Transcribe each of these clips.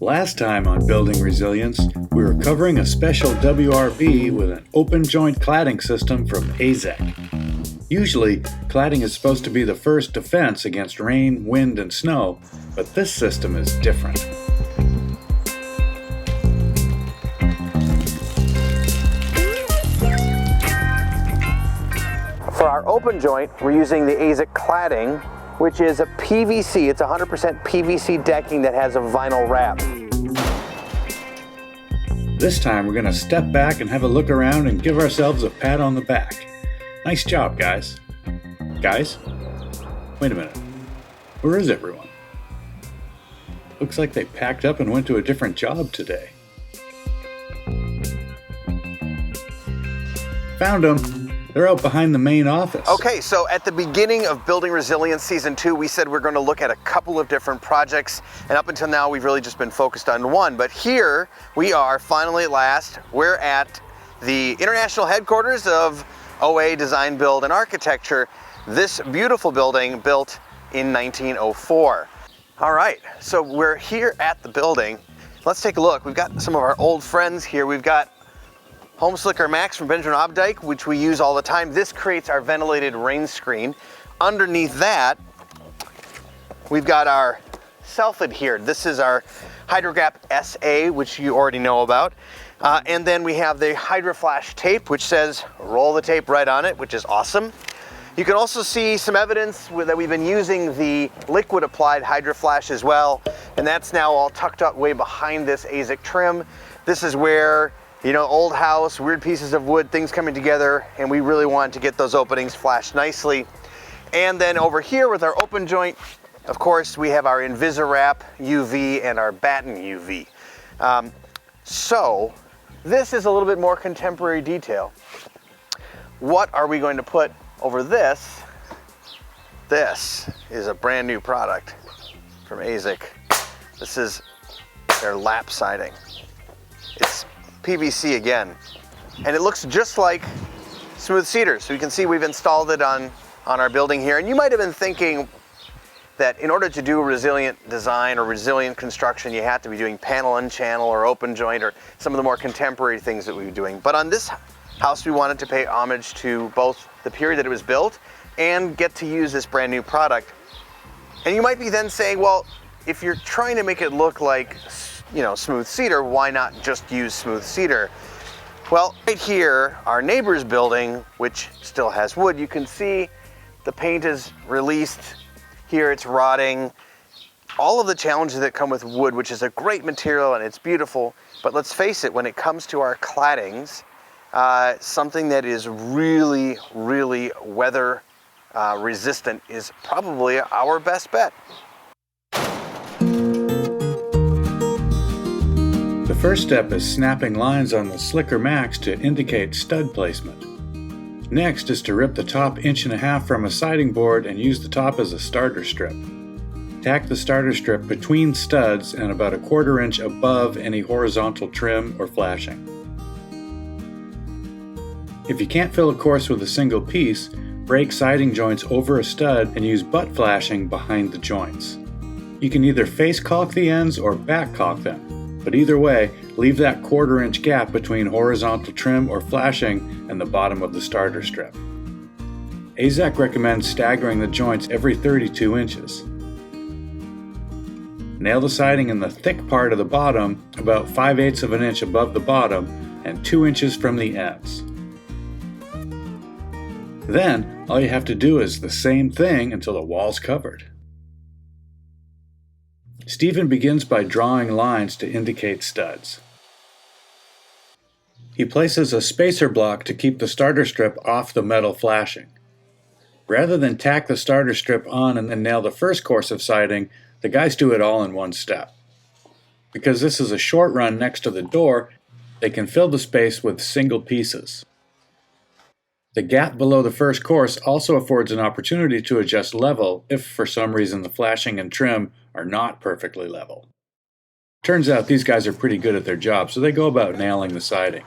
Last time on Building Resilience, we were covering a special WRB with an open joint cladding system from AZEK. Usually, cladding is supposed to be the first defense against rain, wind, and snow, but this system is different. For our open joint, we're using the AZEK cladding, which is a PVC. It's 100% PVC decking that has a vinyl wrap. This time we're going to step back and have a look around and give ourselves a pat on the back. Nice job, guys. Guys? Wait a minute. Where is everyone? Looks like they packed up and went to a different job today. Found them. They're out behind the main office. Okay, so at the beginning of Building Resilience Season 2, we said we're going to look at a couple of different projects, and up until now we've really just been focused on one. But here we are, finally at last. We're at the international headquarters of OA Design, Build, and Architecture. This beautiful building built in 1904. All right, so we're here at the building. Let's take a look. We've got some of our old friends here. We've got Home Slicker Max from Benjamin Obdike, which we use all the time. This creates our ventilated rain screen. Underneath that, we've got our self-adhered. This is our HydroGap SA, which you already know about. And then we have the HydroFlash tape, which says roll the tape right on it, which is awesome. You can also see some evidence that we've been using the liquid applied HydroFlash as well. And that's now all tucked up way behind this AZEK trim. This is where, you know, old house, weird pieces of wood, things coming together, and we really want to get those openings flashed nicely. And then over here with our open joint, of course, we have our Invisorap UV and our Batten UV. So this is a little bit more contemporary detail. What are we going to put over this? This is a brand new product from AZEK. This is their lap siding. It's PVC again, and it looks just like smooth cedar. So you can see we've installed it on our building here, and you might have been thinking that in order to do a resilient design or resilient construction, you have to be doing panel and channel or open joint or some of the more contemporary things that we were doing. But on this house, we wanted to pay homage to both the period that it was built and get to use this brand new product. And you might be then saying, well, if you're trying to make it look like, you know, smooth cedar, why not just use smooth cedar? Well, right here, our neighbor's building, which still has wood, you can see the paint is released. Here it's rotting. All of the challenges that come with wood, which is a great material and it's beautiful, but let's face it, when it comes to our claddings, something that is really, really weather resistant is probably our best bet. The first step is snapping lines on the Slicker Max to indicate stud placement. Next is to rip the top 1.5 inches from a siding board and use the top as a starter strip. Tack the starter strip between studs and about 1/4 inch above any horizontal trim or flashing. If you can't fill a course with a single piece, break siding joints over a stud and use butt flashing behind the joints. You can either face caulk the ends or back caulk them. But either way, leave that 1/4 inch gap between horizontal trim or flashing and the bottom of the starter strip. AZEK recommends staggering the joints every 32 inches. Nail the siding in the thick part of the bottom, about 5/8 of an inch above the bottom and 2 inches from the ends. Then, all you have to do is the same thing until the wall's covered. Stephen begins by drawing lines to indicate studs. He places a spacer block to keep the starter strip off the metal flashing. Rather than tack the starter strip on and then nail the first course of siding, the guys do it all in one step. Because this is a short run next to the door, they can fill the space with single pieces. The gap below the first course also affords an opportunity to adjust level if for some reason the flashing and trim are not perfectly level. Turns out these guys are pretty good at their job, so they go about nailing the siding.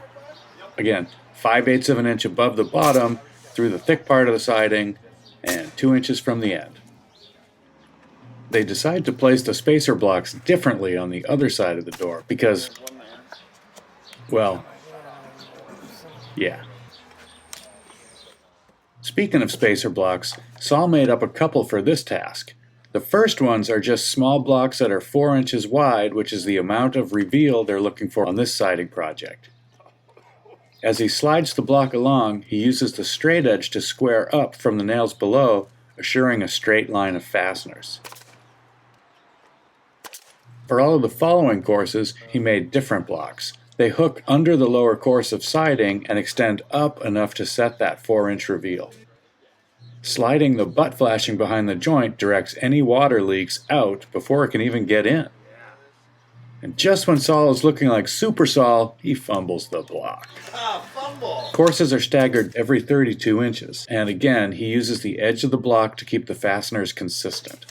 Again, 5/8 of an inch above the bottom through the thick part of the siding and 2 inches from the end. They decide to place the spacer blocks differently on the other side of the door because, well, yeah. Speaking of spacer blocks, Saul made up a couple for this task. The first ones are just small blocks that are 4 inches wide, which is the amount of reveal they're looking for on this siding project. As he slides the block along, he uses the straight edge to square up from the nails below, assuring a straight line of fasteners. For all of the following courses, he made different blocks. They hook under the lower course of siding and extend up enough to set that 4-inch reveal. Sliding the butt flashing behind the joint directs any water leaks out before it can even get in. And just when Saul is looking like Super Saul, he fumbles the block. Fumble! Courses are staggered every 32 inches, and again, he uses the edge of the block to keep the fasteners consistent.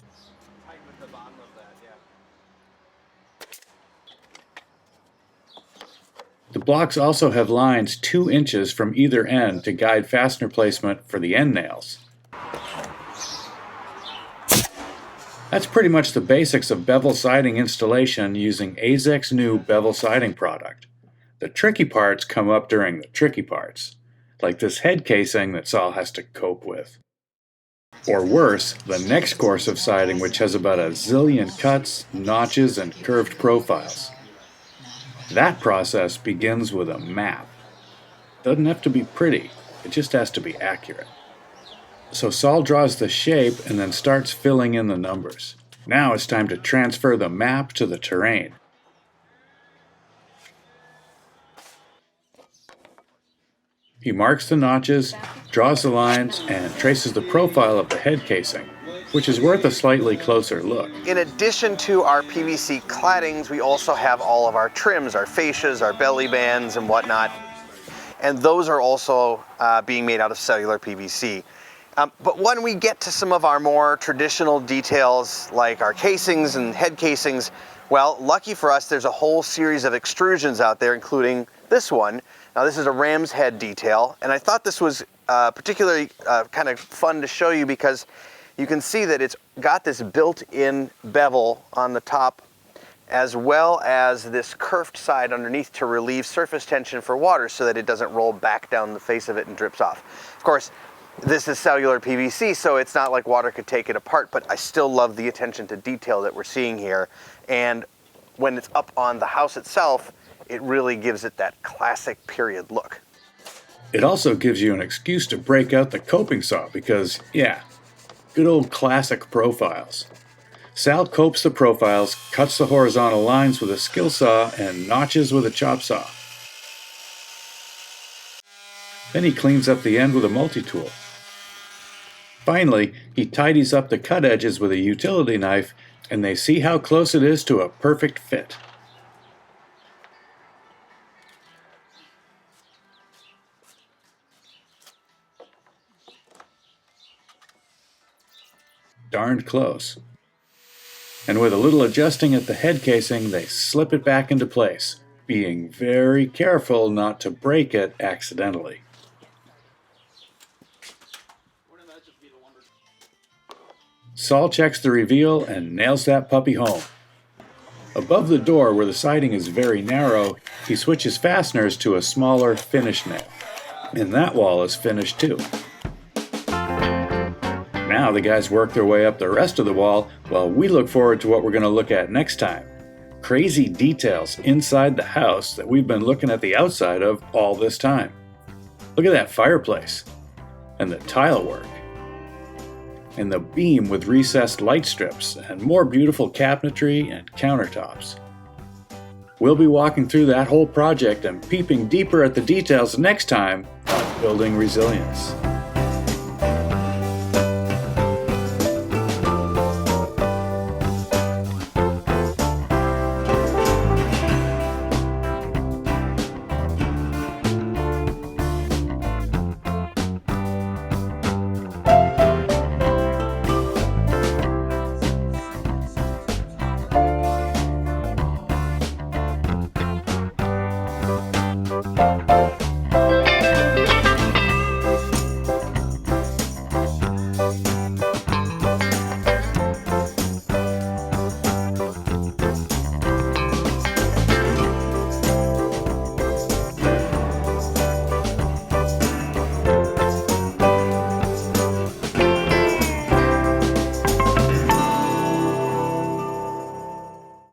The blocks also have lines 2 inches from either end to guide fastener placement for the end nails. That's pretty much the basics of bevel siding installation using AZEK's new bevel siding product. The tricky parts come up during the tricky parts, like this head casing that Saul has to cope with. Or worse, the next course of siding, which has about a zillion cuts, notches, and curved profiles. That process begins with a map. Doesn't have to be pretty, it just has to be accurate. So Saul draws the shape and then starts filling in the numbers. Now it's time to transfer the map to the terrain. He marks the notches, draws the lines, and traces the profile of the head casing, which is worth a slightly closer look. In addition to our PVC claddings, we also have all of our trims, our fascias, our belly bands, and whatnot. And those are also being made out of cellular PVC. But when we get to some of our more traditional details, like our casings and head casings, well, lucky for us, there's a whole series of extrusions out there, including this one. Now, this is a ram's head detail, and I thought this was particularly kind of fun to show you because you can see that it's got this built-in bevel on the top, as well as this curved side underneath to relieve surface tension for water so that it doesn't roll back down the face of it and drips off. Of course, this is cellular PVC, so it's not like water could take it apart, but I still love the attention to detail that we're seeing here. And when it's up on the house itself, it really gives it that classic period look. It also gives you an excuse to break out the coping saw because, yeah, good old classic profiles. Sal copes the profiles, cuts the horizontal lines with a skill saw, and notches with a chop saw. Then he cleans up the end with a multi-tool. Finally, he tidies up the cut edges with a utility knife, and they see how close it is to a perfect fit. Darned close. And with a little adjusting at the head casing, they slip it back into place, being very careful not to break it accidentally. Saul checks the reveal and nails that puppy home. Above the door, where the siding is very narrow, he switches fasteners to a smaller finish nail. And that wall is finished too. Now the guys work their way up the rest of the wall while we look forward to what we're going to look at next time. Crazy details inside the house that we've been looking at the outside of all this time. Look at that fireplace. And the tile work. And the beam with recessed light strips and more beautiful cabinetry and countertops. We'll be walking through that whole project and peeping deeper at the details next time on Building Resilience.